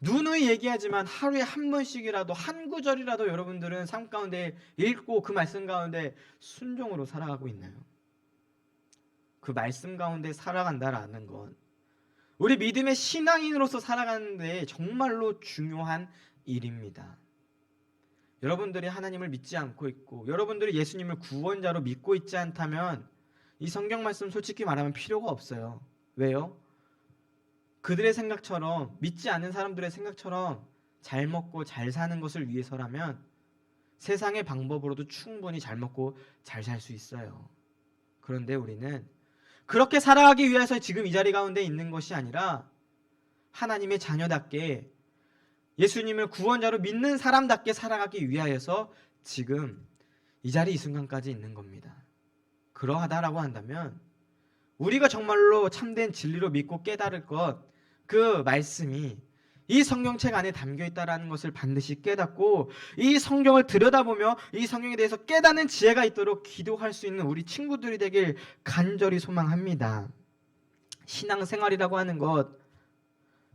누누이 얘기하지만 하루에 한 번씩이라도, 한 구절이라도 여러분들은 삶 가운데 읽고 그 말씀 가운데 순종으로 살아가고 있나요? 그 말씀 가운데 살아간다라는 건 우리 믿음의 신앙인으로서 살아가는 데 정말로 중요한 일입니다. 여러분들이 하나님을 믿지 않고 있고 여러분들이 예수님을 구원자로 믿고 있지 않다면 이 성경 말씀 솔직히 말하면 필요가 없어요. 왜요? 그들의 생각처럼, 믿지 않는 사람들의 생각처럼 잘 먹고 잘 사는 것을 위해서라면 세상의 방법으로도 충분히 잘 먹고 잘 살 수 있어요. 그런데 우리는 그렇게 살아가기 위해서 지금 이 자리 가운데 있는 것이 아니라 하나님의 자녀답게, 예수님을 구원자로 믿는 사람답게 살아가기 위하여서 지금 이 자리 이 순간까지 있는 겁니다. 그러하다라고 한다면 우리가 정말로 참된 진리로 믿고 깨달을 것, 그 말씀이 이 성경책 안에 담겨 있다라는 것을 반드시 깨닫고 이 성경을 들여다보며 이 성경에 대해서 깨닫는 지혜가 있도록 기도할 수 있는 우리 친구들이 되길 간절히 소망합니다. 신앙생활이라고 하는 것,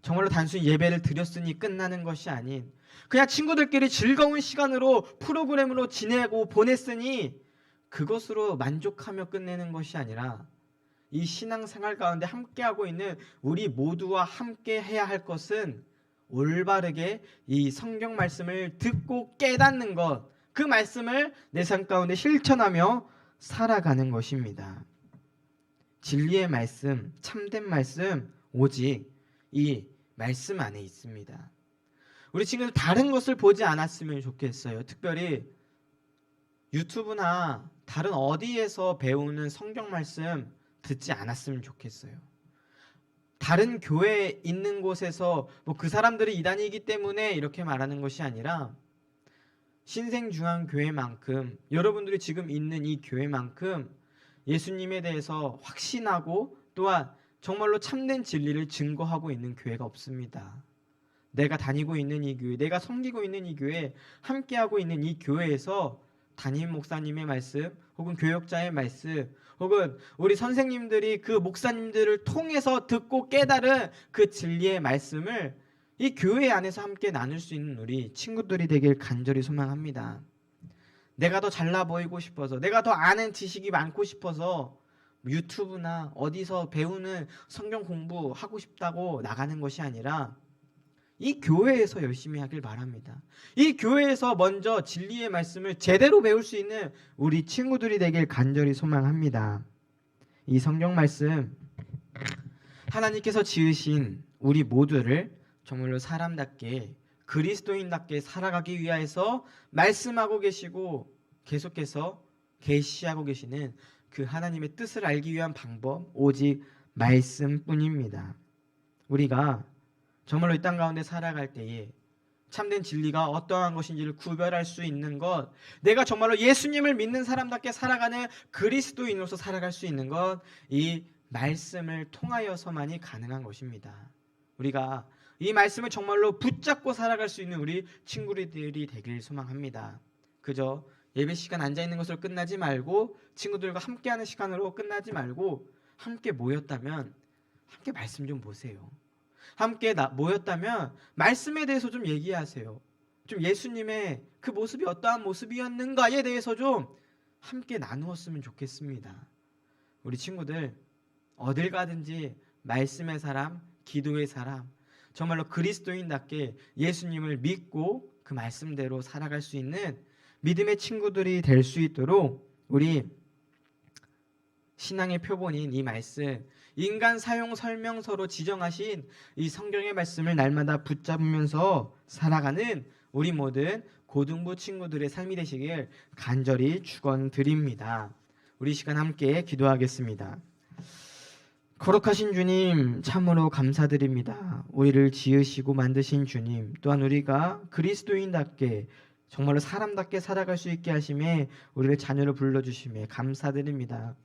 정말로 단순히 예배를 드렸으니 끝나는 것이 아닌, 그냥 친구들끼리 즐거운 시간으로 프로그램으로 지내고 보냈으니 그것으로 만족하며 끝내는 것이 아니라 이 신앙생활 가운데 함께하고 있는 우리 모두와 함께 해야 할 것은 올바르게 이 성경 말씀을 듣고 깨닫는 것, 그 말씀을 내 삶 가운데 실천하며 살아가는 것입니다. 진리의 말씀, 참된 말씀, 오직 이 말씀 안에 있습니다. 우리 친구들 다른 것을 보지 않았으면 좋겠어요. 특별히 유튜브나 다른 어디에서 배우는 성경 말씀 듣지 않았으면 좋겠어요. 다른 교회에 있는 곳에서 그 사람들이 이단이기 때문에 이렇게 말하는 것이 아니라 신생중앙교회만큼, 여러분들이 지금 있는 이 교회만큼 예수님에 대해서 확신하고 또한 정말로 참된 진리를 증거하고 있는 교회가 없습니다. 내가 다니고 있는 이 교회, 내가 섬기고 있는 이 교회, 함께하고 있는 이 교회에서 담임 목사님의 말씀 혹은 교역자의 말씀 혹은 우리 선생님들이 그 목사님들을 통해서 듣고 깨달은 그 진리의 말씀을 이 교회 안에서 함께 나눌 수 있는 우리 친구들이 되길 간절히 소망합니다. 내가 더 잘나 보이고 싶어서, 내가 더 아는 지식이 많고 싶어서 유튜브나 어디서 배우는 성경 공부하고 싶다고 나가는 것이 아니라 이 교회에서 열심히 하길 바랍니다. 이 교회에서 먼저 진리의 말씀을 제대로 배울 수 있는 우리 친구들이 되길 간절히 소망합니다. 이 성경 말씀, 하나님께서 지으신 우리 모두를 정말로 사람답게, 그리스도인답게 살아가기 위하여서 말씀하고 계시고 계속해서 계시하고 계시는 그 하나님의 뜻을 알기 위한 방법, 오직 말씀뿐입니다. 우리가 정말로 이 땅 가운데 살아갈 때에 참된 진리가 어떠한 것인지를 구별할 수 있는 것, 내가 정말로 예수님을 믿는 사람답게 살아가는 그리스도인으로서 살아갈 수 있는 것, 이 말씀을 통하여서만이 가능한 것입니다. 우리가 이 말씀을 정말로 붙잡고 살아갈 수 있는 우리 친구들이 되길 소망합니다. 그저 예배 시간 앉아있는 것으로 끝나지 말고, 친구들과 함께하는 시간으로 끝나지 말고, 함께 모였다면 함께 말씀 좀 보세요. 함께 모였다면 말씀에 대해서 좀 얘기하세요. 좀 예수님의 그 모습이 어떠한 모습이었는가에 대해서 좀 함께 나누었으면 좋겠습니다. 우리 친구들 어딜 가든지 말씀의 사람, 기도의 사람, 정말로 그리스도인답게 예수님을 믿고 그 말씀대로 살아갈 수 있는 믿음의 친구들이 될 수 있도록 우리 신앙의 표본인 이 말씀, 인간 사용 설명서로 지정하신 이 성경의 말씀을 날마다 붙잡으면서 살아가는 우리 모든 고등부 친구들의 삶이 되시길 간절히 축원드립니다. 우리 시간 함께 기도하겠습니다. 거룩하신 주님, 참으로 감사드립니다. 우리를 지으시고 만드신 주님, 또한 우리가 그리스도인답게 정말로 사람답게 살아갈 수 있게 하심에 우리를 자녀로 불러주심에 감사드립니다.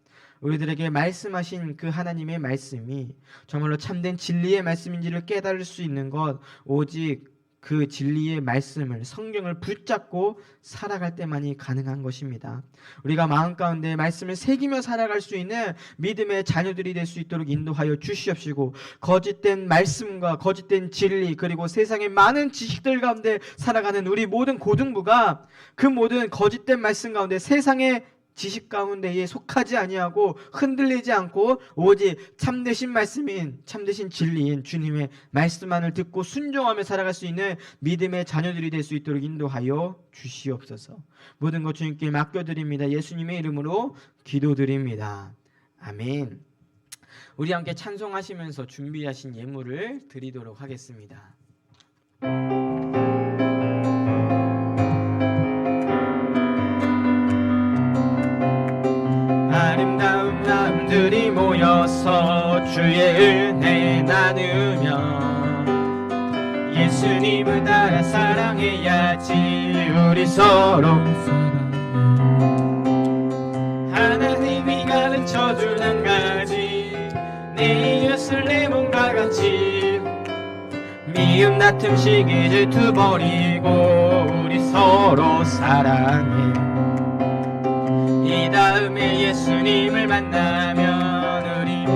우리들에게 말씀하신 그 하나님의 말씀이 정말로 참된 진리의 말씀인지를 깨달을 수 있는 것, 오직 그 진리의 말씀을, 성경을 붙잡고 살아갈 때만이 가능한 것입니다. 우리가 마음 가운데 말씀을 새기며 살아갈 수 있는 믿음의 자녀들이 될 수 있도록 인도하여 주시옵시고, 거짓된 말씀과 거짓된 진리, 그리고 세상의 많은 지식들 가운데 살아가는 우리 모든 고등부가 그 모든 거짓된 말씀 가운데, 세상의 지식 가운데에 속하지 아니하고 흔들리지 않고 오직 참되신 말씀인, 참되신 진리인 주님의 말씀만을 듣고 순종하며 살아갈 수 있는 믿음의 자녀들이 될 수 있도록 인도하여 주시옵소서. 모든 것 주님께 맡겨드립니다. 예수님의 이름으로 기도드립니다. 아멘. 우리 함께 찬송하시면서 준비하신 예물을 드리도록 하겠습니다. 아름다운 마음들이 모여서 주의 은혜 나누며 예수님을 따라 사랑해야지. 우리 서로 하나님이 가르쳐준 한 가지, 내 이웃을 내 몸과 같이 미움 다툼 시기 질투 버리고 우리 서로 사랑해. 이 다음에 예수님을 만나면 우리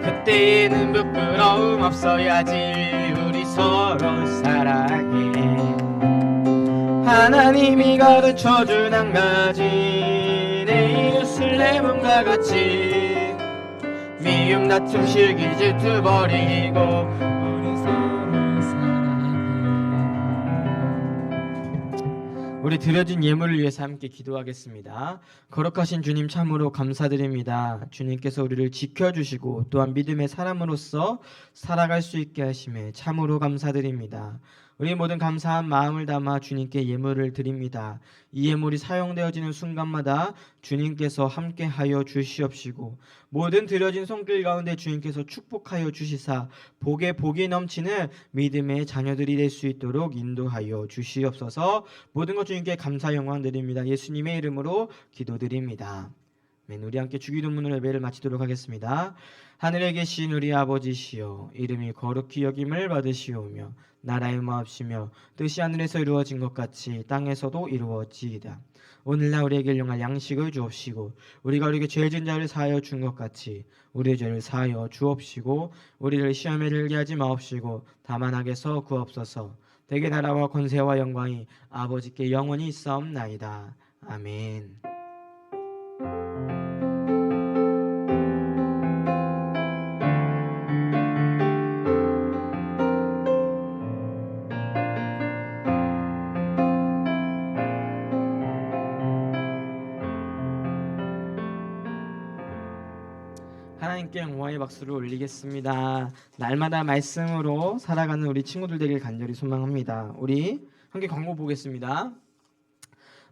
그때는 부끄러움 없어야지. 우리 서로 사랑해. 하나님이 가르쳐준 한 가지, 내 이웃을 내 몸과 같이 미움 다툼 시기 질투 버리고 우리 서로 사랑해. 우리 드려진 예물을 위해서 함께 기도하겠습니다. 거룩하신 주님, 참으로 감사드립니다. 주님께서 우리를 지켜주시고 또한 믿음의 사람으로서 살아갈 수 있게 하심에 참으로 감사드립니다. 우리 모든 감사한 마음을 담아 주님께 예물을 드립니다. 이 예물이 사용되어지는 순간마다 주님께서 함께하여 주시옵시고, 모든 드려진 손길 가운데 주님께서 축복하여 주시사 복에 복이 넘치는 믿음의 자녀들이 될 수 있도록 인도하여 주시옵소서. 모든 것 주님께 감사 영광 드립니다. 예수님의 이름으로 기도드립니다. 아멘. 우리 함께 주기도문으로 예배를 마치도록 하겠습니다. 하늘에 계신 우리 아버지시여, 이름이 거룩히 여김을 받으시오며 나라의 마옵시며 뜻이 하늘에서 이루어진 것 같이 땅에서도 이루어지이다. 오늘날 우리에게 일용할 양식을 주옵시고, 우리가 우리에게 죄 지은 자를 사하여 준 것 같이 우리의 죄를 사하여 주옵시고, 우리를 시험에 들게 하지 마옵시고 다만 악에서 구하옵소서. 대개 나라와 권세와 영광이 아버지께 영원히 있사옵나이다. 아멘. 하나님께 영광의 박수를 올리겠습니다. 날마다 말씀으로 살아가는 우리 친구들 되길 간절히 소망합니다. 우리 함께 광고 보겠습니다.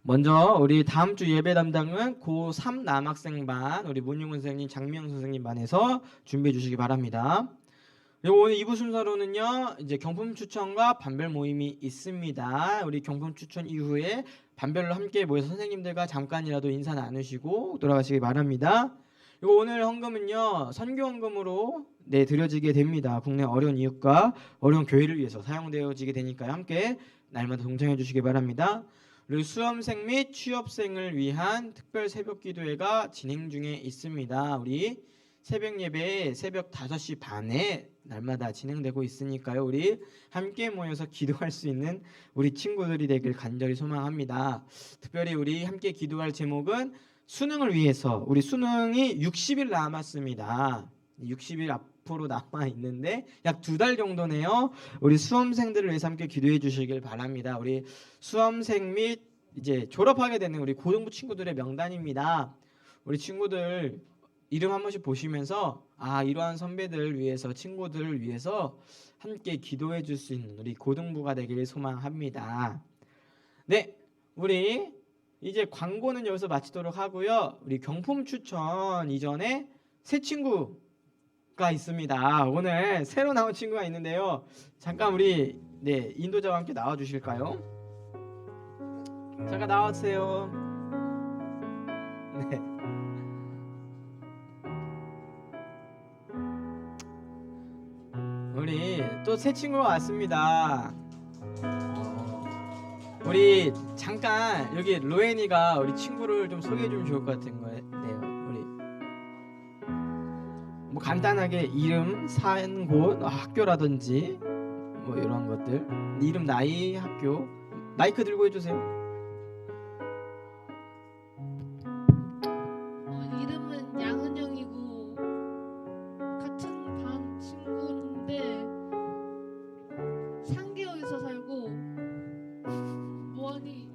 먼저 우리 다음 주 예배 담당은 고3 남학생반 우리 문용훈 선생님, 장미영 선생님 반에서 준비해 주시기 바랍니다. 그리고 오늘 2부 순서로는요 이제 경품 추천과 반별 모임이 있습니다. 우리 경품 추천 이후에 반별로 함께 모여서 선생님들과 잠깐이라도 인사 나누시고 돌아가시기 바랍니다. 그리고 오늘 헌금은요 선교 헌금으로 드려지게 됩니다. 국내 어려운 이웃과 어려운 교회를 위해서 사용되어지게 되니까요. 함께 날마다 동참해 주시기 바랍니다. 그리고 수험생 및 취업생을 위한 특별 새벽 기도회가 진행 중에 있습니다. 우리 새벽 예배 새벽 5시 반에 날마다 진행되고 있으니까요. 우리 함께 모여서 기도할 수 있는 우리 친구들이 되길 간절히 소망합니다. 특별히 우리 함께 기도할 제목은 수능을 위해서. 우리 수능이 60일 남았습니다. 60일 앞으로 남아 있는데 약 2달 정도네요. 우리 수험생들을 위해서 함께 기도해 주시길 바랍니다. 우리 수험생 및 이제 졸업하게 되는 우리 고등부 친구들의 명단입니다. 우리 친구들 이름 한 번씩 보시면서 이러한 선배들을 위해서 친구들을 위해서 함께 기도해 줄 수 있는 우리 고등부가 되길 소망합니다. 네, 우리 이제 광고는 여기서 마치도록 하고요. 우리 경품 추천 이전에 새 친구가 있습니다. 오늘 새로 나온 친구가 있는데요. 잠깐 우리 인도자와 함께 나와 주실까요? 잠깐 나와주세요. 네. 우리 또 새 친구가 왔습니다. 우리 잠깐 여기 로엔이가 우리 친구를 좀 소개해 주면 좋을 것 같은 거예요. 우리 뭐 간단하게 이름, 사는 곳, 학교라든지 뭐 이런 것들, 이름, 나이, 학교. 마이크 들고 해주세요. 이름은 양은영이고 같은 반 친구인데 상계역에서 살고 뭐하니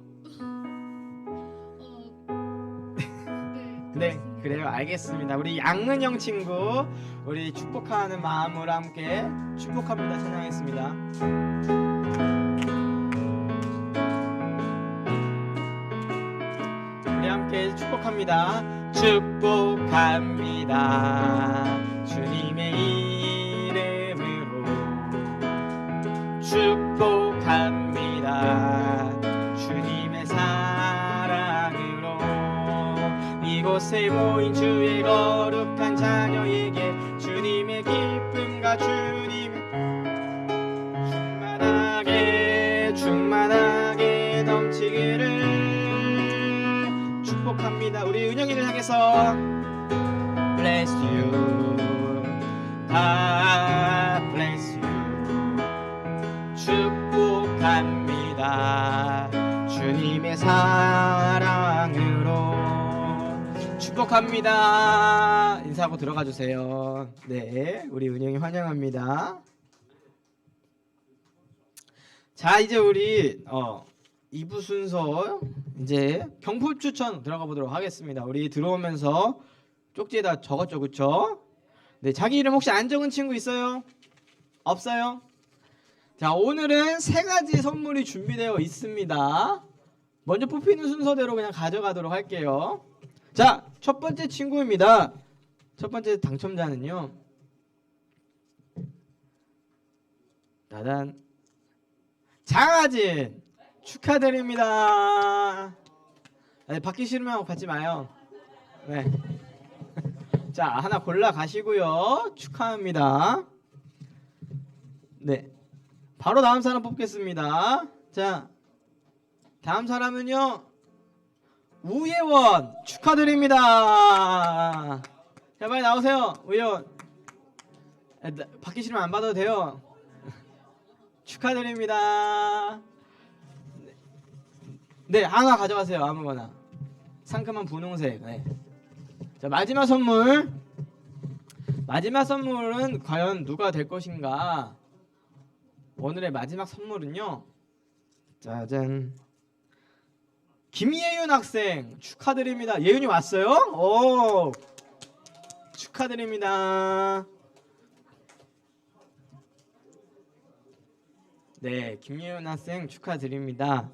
네, 그래요. 알겠습니다. 우리 양은영 친구, 우리 축복하는 마음으로 함께 축복합니다. 찬양하겠습니다. 우리 함께 축복합니다. 축복합니다. 주님의 이름으로 축복합니다. 주님의 사랑으로 이곳에 모인 주의 거룩한 자녀에게 주님의 기쁨과 주님의 충만하게 넘치기를 축복합니다. 우리 은영이를 향해서 Bless you, God bless you. 축복합니다. 주님의 사랑으로 축복합니다. 인사하고 들어가 주세요. 네, 우리 은영이 환영합니다. 자, 이제 우리 2부 순서 이제 경품 추천 들어가 보도록 하겠습니다. 우리 들어오면서 쪽지에다 적었죠, 그쵸? 네, 자기 이름 혹시 안 적은 친구 있어요? 없어요? 자, 오늘은 3가지 선물이 준비되어 있습니다. 먼저 뽑히는 순서대로 그냥 가져가도록 할게요. 자, 첫 번째 친구입니다. 첫 번째 당첨자는요, 따단 장하진 축하드립니다. 네, 받기 싫으면 받지 마요. 네. 자, 하나 골라 가시고요. 축하합니다. 네, 바로 다음 사람 뽑겠습니다. 자, 다음 사람은요, 우예원 축하드립니다. 자, 빨리 나오세요. 우예원. 받기 싫으면 안 받아도 돼요. 축하드립니다. 네, 하나 가져가세요. 아무거나. 상큼한 분홍색. 네. 자, 마지막 선물. 마지막 선물은 과연 누가 될 것인가? 오늘의 마지막 선물은요, 짜잔, 김예윤 학생 축하드립니다. 예윤이 왔어요? 오, 축하드립니다. 네, 김예윤 학생 축하드립니다.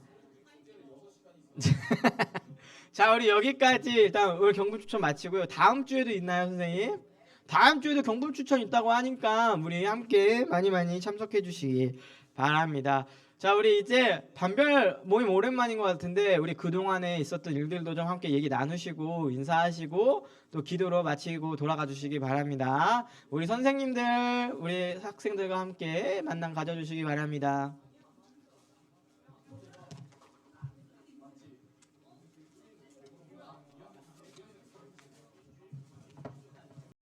자, 우리 여기까지 일단 오늘 경품 추천 마치고요. 다음 주에도 있나요, 선생님? 다음 주에도 경품 추천 있다고 하니까 우리 함께 많이 참석해 주시기 바랍니다. 자, 우리 이제 반별 모임 오랜만인 것 같은데 우리 그동안에 있었던 일들도 좀 함께 얘기 나누시고 인사하시고 또 기도로 마치고 돌아가 주시기 바랍니다. 우리 선생님들, 우리 학생들과 함께 만남 가져주시기 바랍니다.